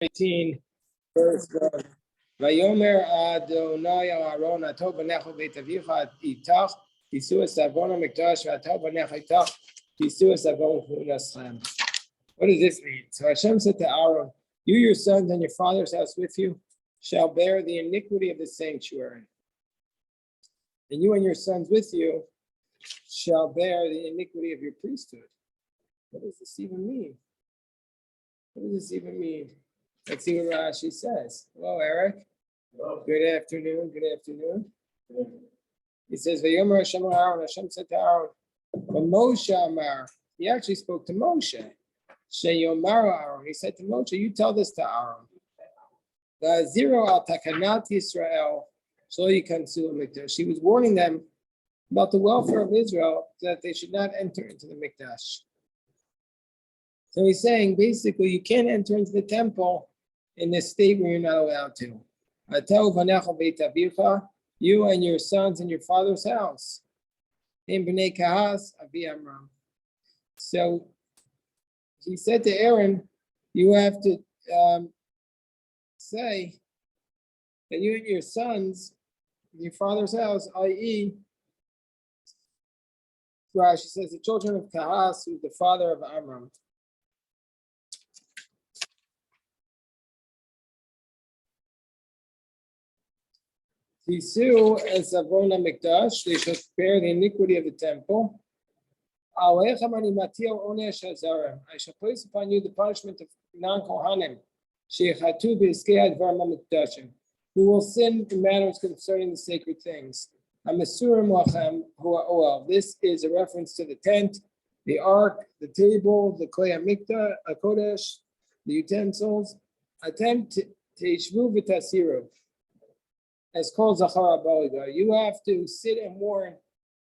18, verse 1. Vayomer Adonai el Aaron ato b'necha beit avicha itach tisu es avon hamikdash v'ato b'necha itach tisu es avon chunaschem. What does this mean? So Hashem said to Aaron, you, your sons, and your father's house with you shall bear the iniquity of the sanctuary. And you and your sons with you shall bear the iniquity of your priesthood. What does this even mean? What does this even mean? Let's see what Rashi says. Hello, Eric. Hello. Good afternoon. Good afternoon. He says, "Vayomer Hashem Aaron." Hashem said to Aaron, "Moshe Amar." He actually spoke to Moshe. Sheyomar Aaron. He said to Moshe, "You tell this to Aaron. The zero al takanat Yisrael shlo yikansu mikdash." He was warning them about the welfare of Israel, that they should not enter into the mikdash. So he's saying, basically, you can't enter into the temple in this state where you're not allowed to. You and your sons and your father's house. So he said to Aaron, you have to say that you and your sons, your father's house, i.e., Rashi says the children of Kahas, who's the father of Amram. Tisu as Avona Mikdash, they shall bear the iniquity of the temple. I shall place upon you the punishment of non-Kohanim, who will sin in matters concerning the sacred things. This is a reference to the tent, the ark, the table, the klei hamikdash, a kodesh, the utensils. Attempt teishvu v'tasiru. As called Zachar Aboliga. You have to sit and warn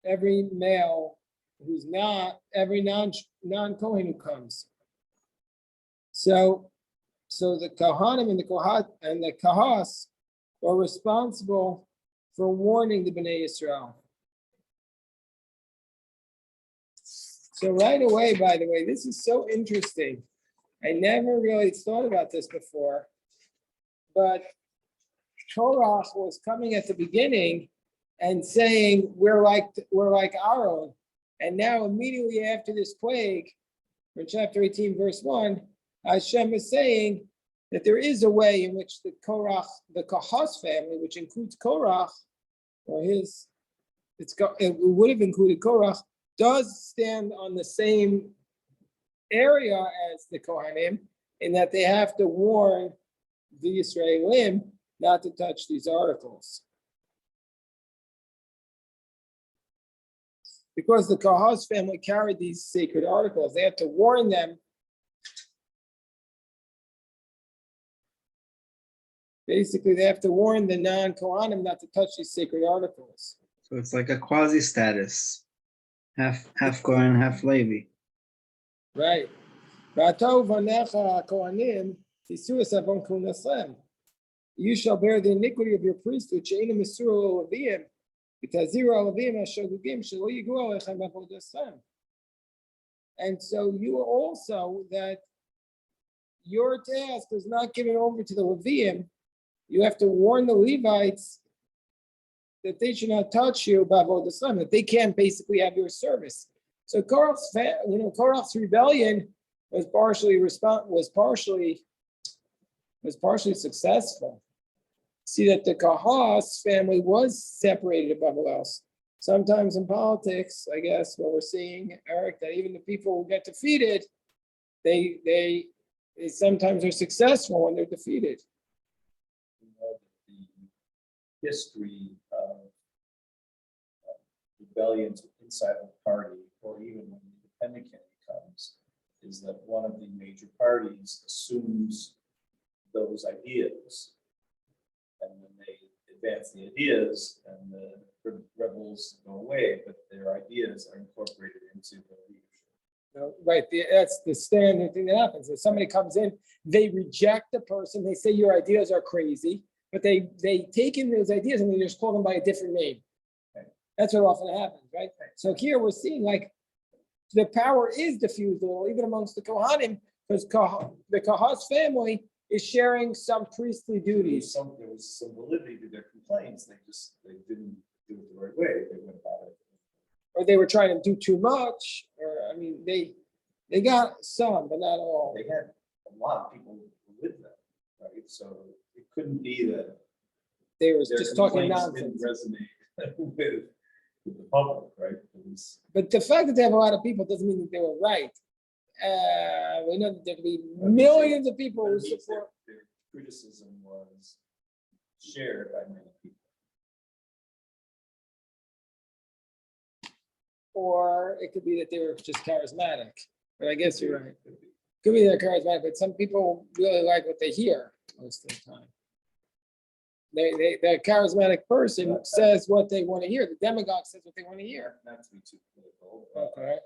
every male who's not, every non-Kohen who comes. So the Kohanim and the Kohat and the Kahas are responsible for warning the Bnei Yisrael. So right away, by the way, this is so interesting. I never really thought about this before, but Korach was coming at the beginning and saying, we're like Aaron. And now immediately after this plague, in chapter 18, verse 1, Hashem is saying that there is a way in which the Korach, the Kahas family, which includes Korach, or it would have included Korach, does stand on the same area as the Kohanim, in that they have to warn the Yisraelim not to touch these articles. Because the Kahas family carried these sacred articles, they had to warn them. Basically, they have to warn the non-Kohanim not to touch these sacred articles. So it's like a quasi-status, half Kohen, half Levi. Right. You shall bear the iniquity of your priesthood. And so you also, that your task is not given over to the Leviim. You have to warn the Levites that they should not touch you, that they can't basically have your service. So Korach's rebellion was partially successful. See that the Kahas family was separated above all else. Sometimes in politics, I guess what we're seeing, Eric, that even the people who get defeated, they sometimes are successful when they're defeated. You know, the history of rebellions inside the party, or even when the independent candidate comes, is that one of the major parties assumes those ideas, and then they advance the ideas, and the rebels go away, but their ideas are incorporated into the leadership. Right, that's the standard thing that happens. If somebody comes in, they reject the person, they say your ideas are crazy, but they take in those ideas and they just call them by a different name. Okay. That's what often happens, right? So here we're seeing like the power is diffused a little, even amongst the Kohanim, because the Kahas family is sharing some priestly duties. There was some validity to their complaints. They didn't do it the right way. They went about it. Or they were trying to do too much, or I mean, they got some, but not all. They had a lot of people with them, right? So it couldn't be that They were their just talking complaints didn't nonsense. resonate with the public, right? But the fact that they have a lot of people doesn't mean that they were right. We know that there could be millions of people who support. Their criticism was shared by many people. Or it could be that they were just charismatic. But I guess you're right. Could be they're charismatic, but some people really like what they hear most of the time. The charismatic person says what they want to hear. The demagogue says what they want to hear. Not to be too political, Okay.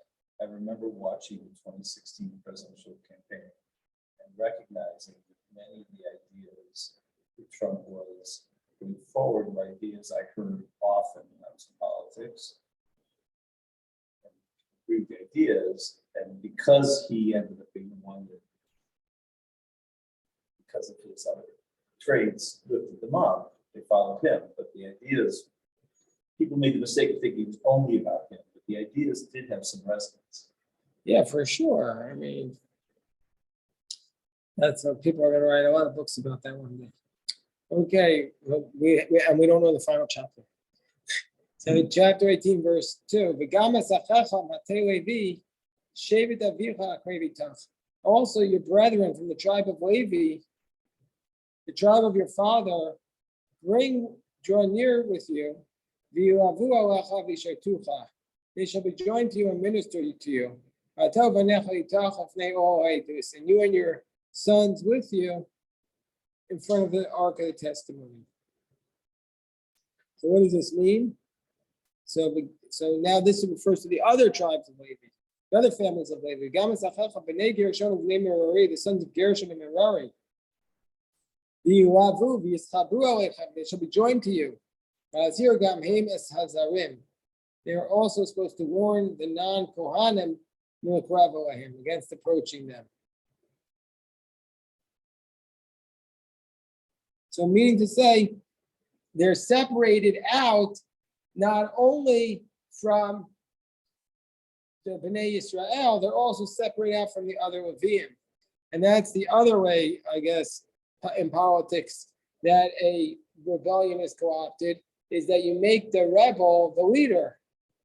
I remember watching the 2016 presidential campaign and recognizing that many of the ideas that Trump was putting forward were ideas I heard often when I was in politics. And agree with the ideas, and because he ended up being the one that, because of his other traits, lifted them up, they followed him. But the ideas, people made the mistake of thinking it was only about him, but the ideas did have some resonance. Yeah, for sure. I mean, that's what people are going to write a lot of books about that one day. Okay, well, we don't know the final chapter. So in chapter 18, verse 2, also your brethren from the tribe of Levi, the tribe of your father, draw near with you. They shall be joined to you and minister to you. And you and your sons with you in front of the ark of the testimony. So what does this mean? So now this refers to the other tribes of Levi, the other families of Levi. The sons of Gershon and Merari. They shall be joined to you. They are also supposed to warn the non-Kohanim against approaching them. So meaning to say, they're separated out not only from the Bnei Yisrael, they're also separated out from the other Leviim. And that's the other way, I guess, in politics, that a rebellion is co-opted, is that you make the rebel the leader.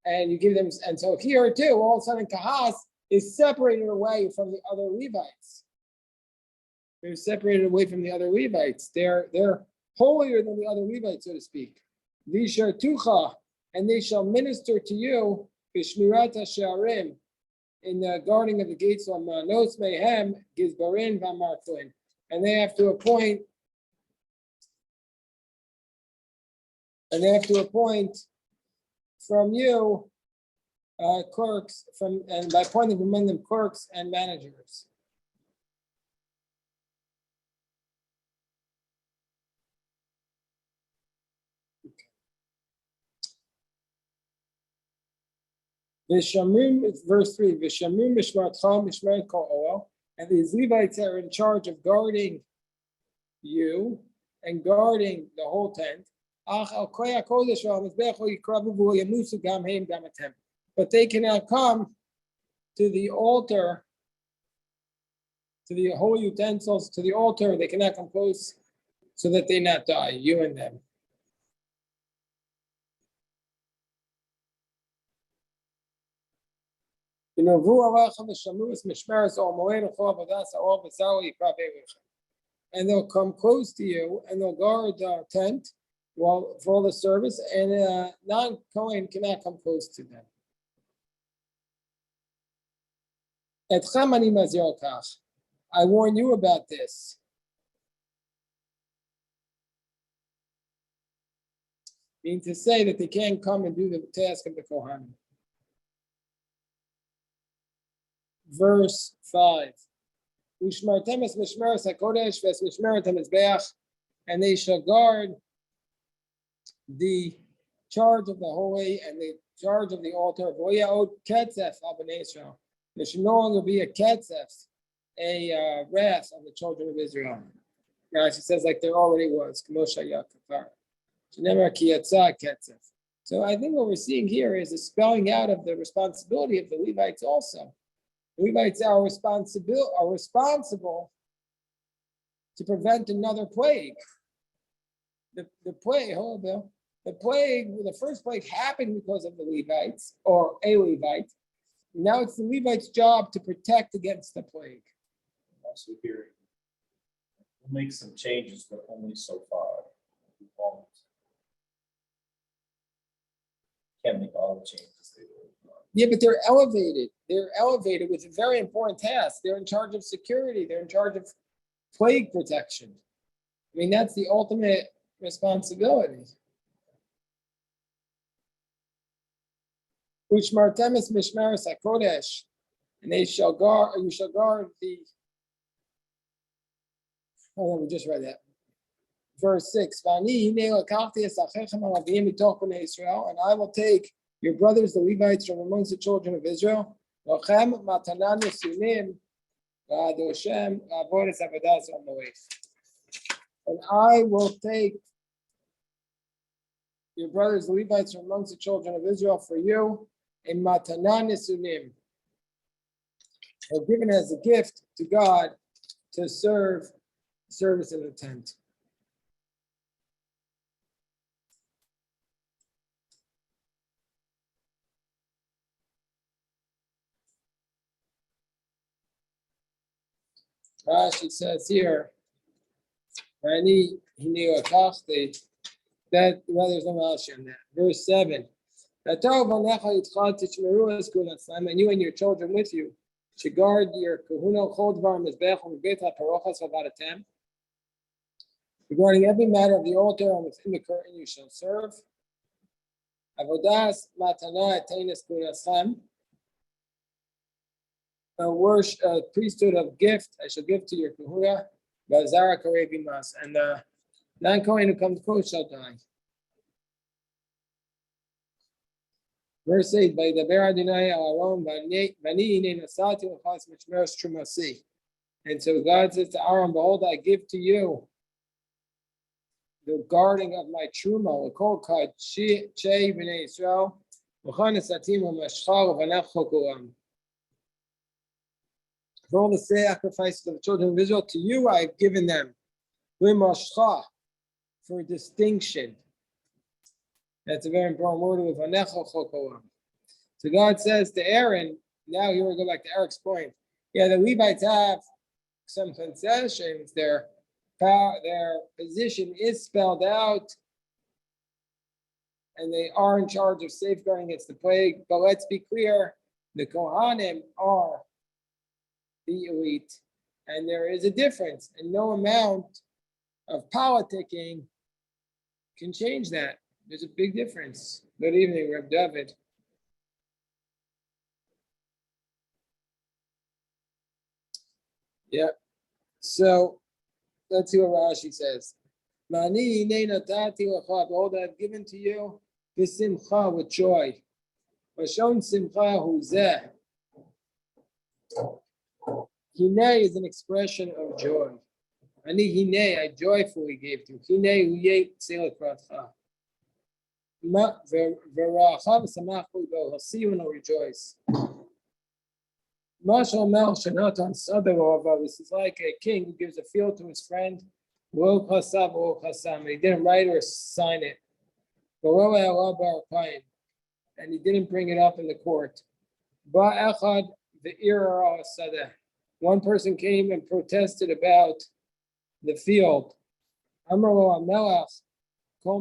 And you give them, and so here too, all of a sudden Kahas is separated away from the other Levites. They're separated away from the other Levites. They're holier than the other Levites, so to speak. Vishar tucha, and they shall minister to you, b'shmirat hasharim, in the guarding of the gates of Manos Mehem, Gizbarin v'Martlin. And they have to appoint, from you clerks, and by appointing among them clerks and managers. Vishamrim, verse 3, Vishamrim Mishmartcham Mishmeret Kol Oel, and these Levites are in charge of guarding you and guarding the whole tent. But they cannot come to the altar, to the holy utensils, to the altar. They cannot come close so that they not die, you and them. And they'll come close to you and they'll guard our tent for all the service, and non-Kohen cannot come close to them. I warn you about this. Meaning to say that they can't come and do the task of the Kohanim. Verse 5. And they shall guard the charge of the holy and the charge of the altar. There should no longer be a ketzef, a wrath on the children of Israel. Rashi says like there already was. So I think what we're seeing here is a spelling out of the responsibility of the Levites also. The Levites are responsible to prevent another plague. The plague, hold on, Bill. The first plague happened because of the Levites or a Levite. Now it's the Levites' job to protect against the plague. Also here, we'll make some changes, but only so far. We won't. Can't make all the changes they do. Yeah, but they're elevated. They're elevated with a very important task. They're in charge of security. They're in charge of plague protection. I mean, that's the ultimate responsibility. Which Martemis Mishmaris HaKodesh, and you shall guard the. Oh, we just read that. Verse 6. And I will take your brothers, the Levites, from amongst the children of Israel. And I will take your brothers, the Levites, from amongst the children of Israel for you, a matana nisunim, or given as a gift to God to serve service in the tent. Rashi says here, that there's no Rashi on that. Verse 7. And you and your children with you should guard your kahuna regarding every matter of the altar and within the curtain you shall serve. Avodas matana atenis kunaschem. A priesthood of gift I shall give to your kahuna. Bazara karevimas, and the non-Kohen who comes close shall die. Verse 8, by the Beradinai Aaron, and so God says to Aaron, behold, I give to you the guarding of my truma, the kol kad che b'nei Yisrael, v'chanesatim v'mashchal v'nachchokulam. For all the sacrifices of the children of Israel, to you I have given them, v'mashcha, for distinction. That's a very important word with v'nachchokulam. So God says to Aaron, now here we go back to Eric's point. Yeah, the Levites have some concessions. Their position is spelled out, and they are in charge of safeguarding against the plague. But let's be clear, the Kohanim are the elite, and there is a difference, and no amount of politicking can change that. There's a big difference. Good evening, Reb David. Yeah. So let's see what Rashi says. Behold, I've given to you this simcha with joy. Vashon simcha huzeh. Hine is an expression of joy. Ani hine, I joyfully gave to you. Hine uyeh tzelet pratcha. V'rachav samach bo. He'll see you and he'll rejoice. This is like a king who gives a field to his friend. And he didn't write or sign it. And he didn't bring it up in the court. One person came and protested about the field. The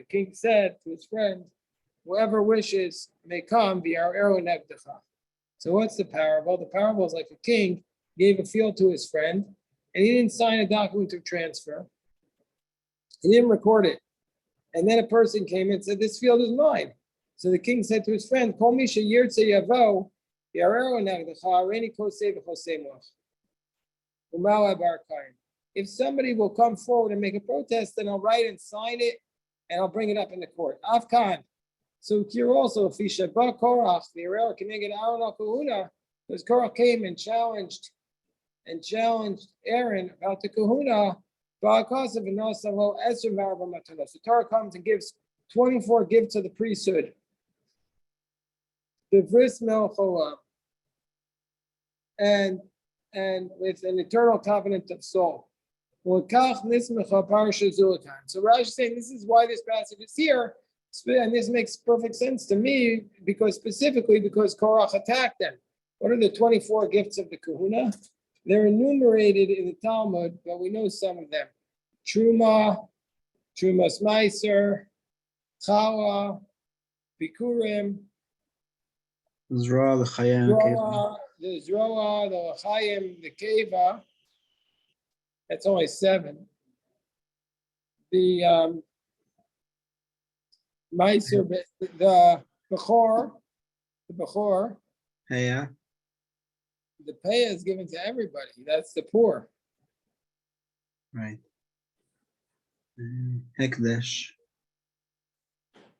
king said to his friend, whoever wishes may come. So what's the parable? The parable is like a king gave a field to his friend, and he didn't sign a document of transfer. He didn't record it. And then a person came and said, this field is mine. So the king said to his friend, if somebody will come forward and make a protest, then I'll write and sign it, and I'll bring it up in the court. Afkan. So here also, if Korach, the Keneged Aaron al Kahuna, because Korach came and challenged and challenged Aaron about the kahuna. The Torah comes and gives 24 gifts of the priesthood. The bris melcholah, and with an eternal covenant of soul. So Rashi is saying this is why this passage is here, and this makes perfect sense to me because Korach attacked them. What are the 24 gifts of the kahuna? They're enumerated in the Talmud, but we know some of them. Truma, Trumas Meiser, Chawa, Bikurim, Zroa, the Chayim, the Zroa, the Chayim, the Keva. That's only 7. The Meiser, the Bechor, yeah. the pay is given to everybody. That's the poor. Right. Hekdesh.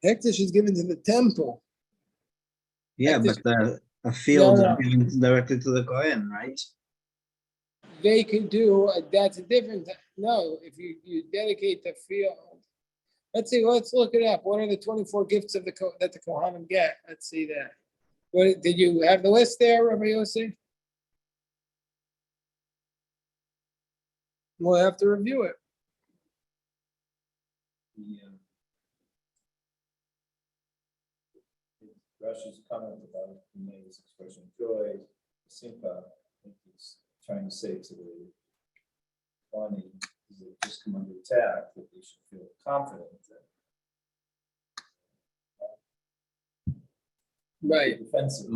Hektish is given to the temple. Yeah, Hektish, but a field No. is given directly to the Kohen, right? They can do, that's a different, no, if you dedicate the field. Let's look it up. What are the 24 gifts of that the Kohanim get? Let's see that. What, did you have the list there, Rabbi Yossi? We'll have to review it. Rashi's comment about Humay's expression of joy, Simcha, I think he's trying to say to the Kwani, is that just come under attack, that they should feel confident that Right. defensive.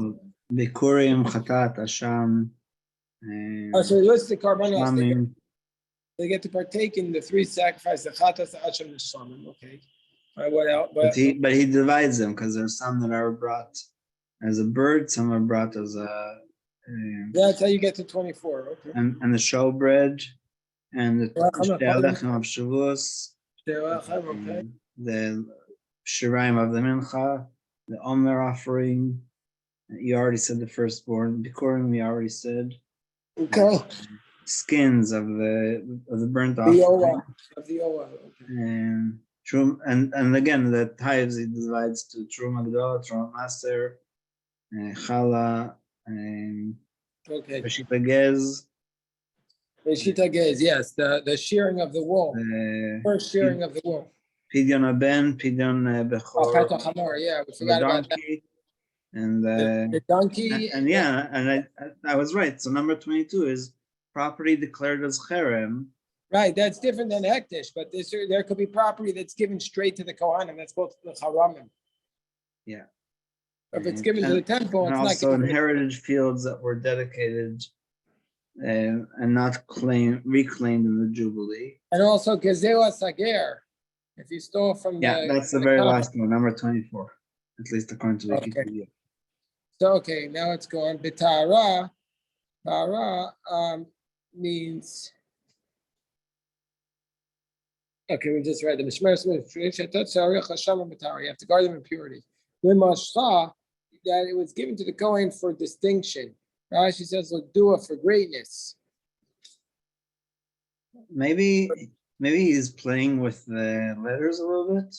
Bikurim, Chatat, Asham. So list the Karbanos. Shlamim. They get to partake in the 3 sacrifices, the Chatas, the Asham, and the Shlamim. Okay. All right, what else? But he divides them because there's some that are brought as a bird, some are brought as a. That's how you get to 24. Okay. And the showbread, and the Shtelechem of Shavuos, Okay. the Shiraim of the Mincha, the Omer offering. You already said the firstborn. Bikurim, we already said. Okay. Skins of the burnt The offering. Ola. Of the Ola. Okay. And Trum, and again, the tithes it divides to Truma Gdola, Truma Master, Chala, Okay. Reshita Gez. Reshita Gez, yes, the shearing of the wool. First shearing of the wool. Pidyon Aben, Pidyon Bechor. Chet HaChamor, yeah, we forgot about that. And The donkey. and yeah, and I was right. So number 22 is property declared as cherem. Right, that's different than hektish, but there could be property that's given straight to the Kohanim. That's called the Haramim. Yeah. If it's given to the temple, and it's not also given inherited fields that were dedicated and not reclaimed in the Jubilee. And also Gezela Sager. If you stole from that's the very last one, number 24, at least according to Wikipedia. Okay. So okay, now let's go on. Bitara. Tara means. Okay, we just read the Mishmeres. You have to guard them in purity. That it was given to the Kohen for distinction. Rashi says, "Look, dua for greatness." Maybe he's playing with the letters a little bit.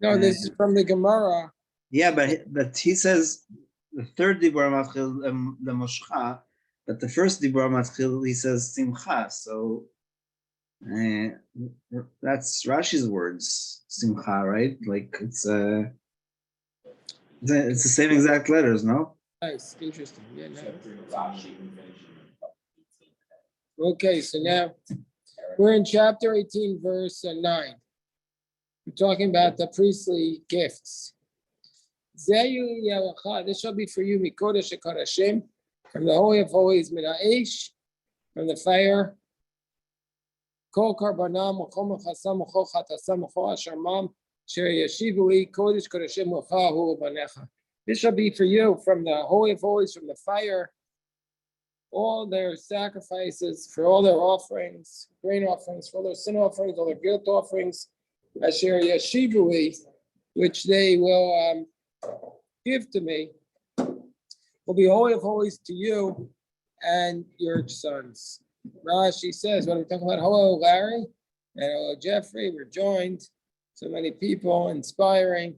No, this is from the Gemara. Yeah, but he says the third dibur matchil the moshcha, but the first dibur matchil he says simcha. So that's Rashi's words, simcha, right? Like it's the same exact letters, no? Nice, interesting. Yeah, nice. Okay, so now we're in chapter 18, verse 9. We're talking about the priestly gifts. This shall be for you, Mikodesh HaKodashim, from the Holy of Holies, Mina'esh, from the fire. Kol karbanam, Mokol Mechasam, Mokol Chatasam, Mokol Asharmam, Sher Yeshivui, Kodesh Kodashim, Mochahu Banecha. This shall be for you from the Holy of Holies, from the fire, all their sacrifices, for all their offerings, grain offerings, for all their sin offerings, all their guilt offerings, Asher Yeshivui, which they will give to me, will be Holy of Holies to you, and your sons. Rashi says, what are we talking about? Hello, Larry, and hello, Jeffrey. We're joined. So many people inspiring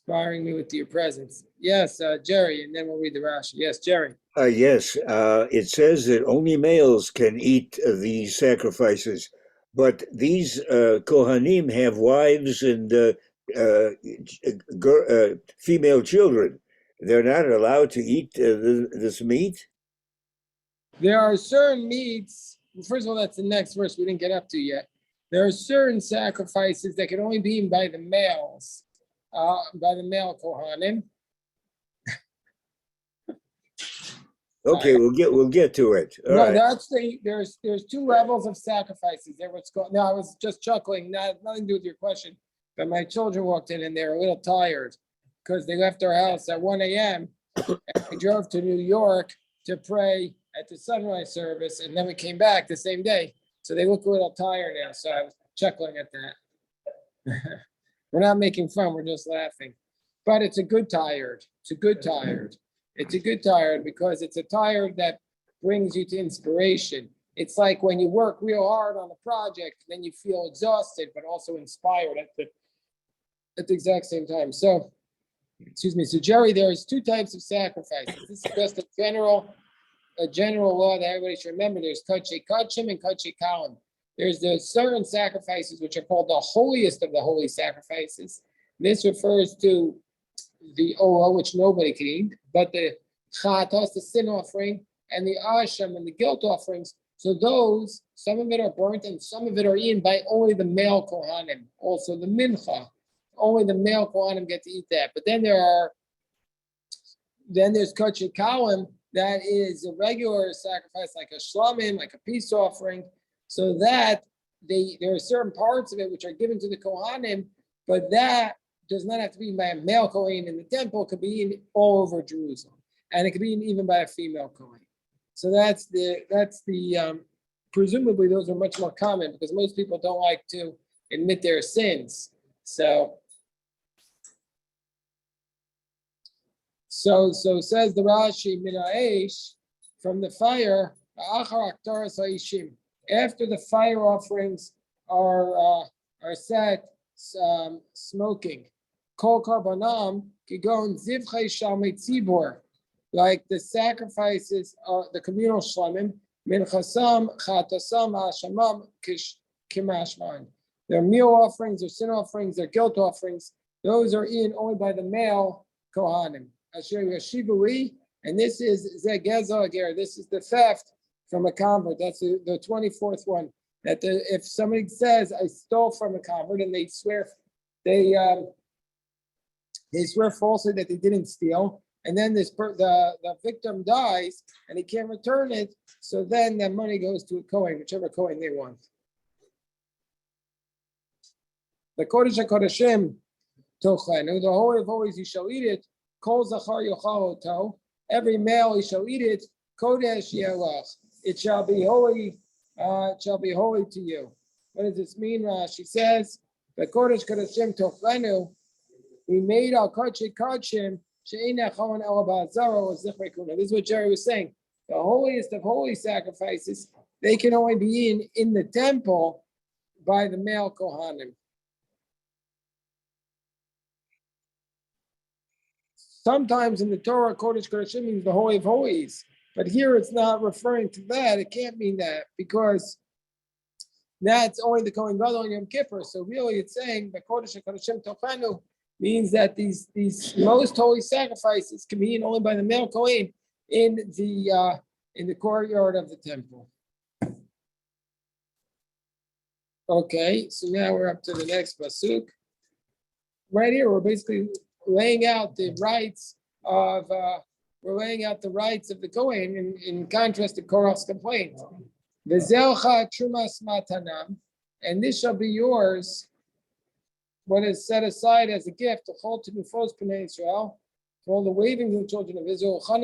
me with your presence. Yes, Jerry, and then we'll read the Rashi. Yes, Jerry. Yes, it says that only males can eat these sacrifices, but these Kohanim have wives and female children. They're not allowed to eat this meat? There are certain meats. First of all, that's the next verse we didn't get up to yet. There are certain sacrifices that can only be eaten by the males, by the male Kohanim. Okay, we'll get to it. All No, right. that's there's two levels of sacrifices. There what's called. No, I was just chuckling. Nothing to do with your question. But my children walked in and they're a little tired because they left our house at 1 a.m. and we drove to New York to pray at the sunrise service, and then we came back the same day. So they look a little tired now. So I was chuckling at that. We're not making fun. We're just laughing. But it's a good tired. It's a good tired. It's a good tired because it's a tired that brings you to inspiration. It's like when you work real hard on a project, then you feel exhausted, but also inspired at the exact same time. So, excuse me. So, Jerry, there's two types of sacrifices. This is just a general law that everybody should remember. There's kachi kachim and kachi kalim. There's the certain sacrifices which are called the holiest of the holy sacrifices. This refers to the olah, which nobody can eat, but the chatos, the sin offering, and the asham and the guilt offerings. So those, some of it are burnt and some of it are eaten by only the male kohanim. Also the mincha, only the male kohanim get to eat that. But then there's kachik kalim, that is a regular sacrifice like a shlamim, like a peace offering. So that there are certain parts of it which are given to the kohanim, but that does not have to be by a male kohen in the temple. It could be eaten all over Jerusalem, and it could be eaten even by a female kohen. So that's the presumably those are much more common because most people don't like to admit their sins. So says the Rashi Mina'esh from the fire. After the fire offerings are set smoking, kol karbanam kigon zivchei shalmei tzibor, like the sacrifices, the communal shlamim, minchasam, chatasam, hashamam, kimashman. Their meal offerings, their sin offerings, their guilt offerings, those are eaten only by the male kohanim. Asher yashivui, and this is zegeza ager. This is the theft from a convert. That's the 24th one. That if somebody says I stole from a convert and they swear falsely that they didn't steal, and then the victim dies and he can't return it, so then that money goes to a kohen, whichever kohen they want. The Kodesh HaKodeshim Tochenu, the Holy of Holies, you shall eat it. Kol Zachar Yochal Oto, every male he shall eat it. Kodesh Yelach, it shall be holy. It shall be holy to you. What does this mean? She says, the Kodesh Kodeshim Tochenu, we made our Kachim Kachim. This is what Jerry was saying. The holiest of holy sacrifices, they can only be eaten in the temple by the male Kohanim. Sometimes in the Torah, Kodesh Kodeshim means the Holy of Holies, but here it's not referring to that. It can't mean that because that's only the Kohen Gadol on Yom Kippur. So really, it's saying the Kodesh Kodeshim Tochanu means that these most holy sacrifices can be eaten only by the male Kohen in the courtyard of the temple. Okay, so now we're up to the next pasuk. Right here, we're basically laying out the rights of the Kohen in contrast to Korach's complaint. V'zelcha trumas matanam, and this shall be yours. What is set aside as a gift to hold to Nufos Bnei Israel, for all the wavings of the children of Israel. And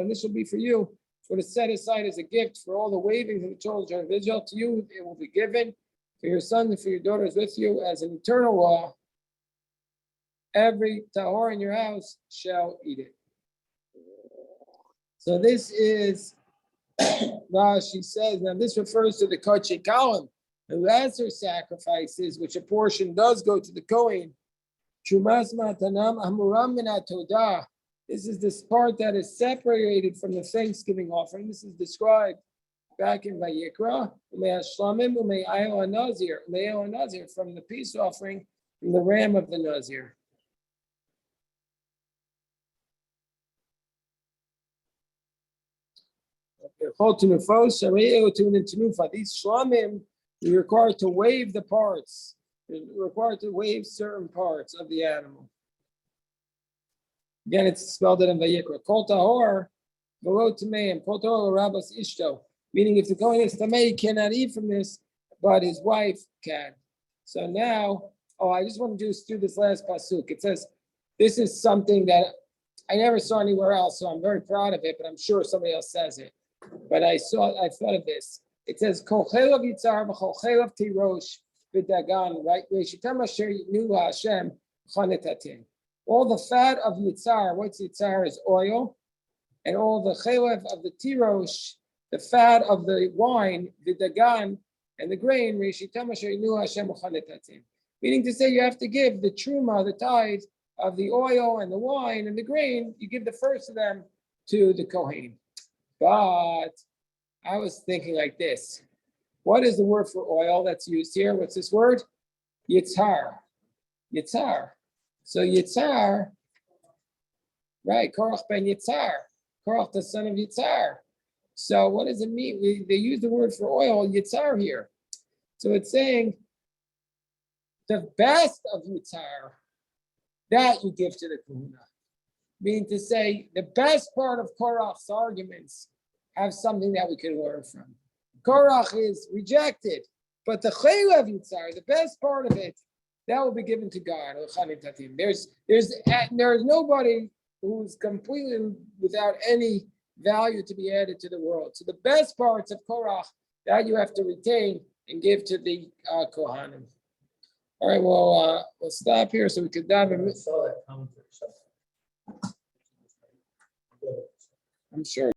this will be for you. What is set aside as a gift for all the wavings of the children of Israel. To you it will be given, for your sons and for your daughters with you as an eternal law. every tahor in your house shall eat it. So this is, Rashi says, now this refers to the Kodesh Kohen, the lesser sacrifices, which a portion does go to the Kohen. Trumas matanam amuram min hatodah. This is this part that is separated from the Thanksgiving offering. This is described back in Vayikra. Umei ayil nazir, from the peace offering, from the ram of the Nazir. These shlamim, you're required to wave the parts. You're required to wave certain parts of the animal. Again, it's spelled out in Vayikra. Kol tahor, v'lo tameim, kol tahor rabas ishto. Meaning, if the Kohen is tamei, he cannot eat from this, but his wife can. So now, I just want to just do this last pasuk. It says, this is something that I never saw anywhere else, so I'm very proud of it, but I'm sure somebody else says it. But I thought of this. It says, Kol chelav yitzar v'chol chelav tirosh v'dagan, right? Reshitam asher yitnu Hashem chanetatin. All the fat of yitzar, what's yitzar is oil, and all the chelav of the tirosh, the fat of the wine, the dagan, and the grain, reshitam asher yitnu Hashem chanetatin. Meaning to say you have to give the truma, the tithe of the oil and the wine and the grain, you give the first of them to the Kohen. But I was thinking like this. What is the word for oil that's used here? What's this word? Yitzhar. Yitzhar. So Yitzhar, right, Korach ben Yitzhar. Korach, the son of Yitzhar. So what does it mean? They use the word for oil, Yitzhar, here. So it's saying the best of Yitzhar, that you give to the Kahuna. Meaning to say the best part of Korach's arguments have something that we can learn from. Korach is rejected, but the Chaylev Yitzhar, the best part of it, that will be given to God. There's nobody who's completely without any value to be added to the world. So the best parts of Korach, that you have to retain and give to the Kohanim. All right, well, we'll stop here so we could dive in. I'm sure.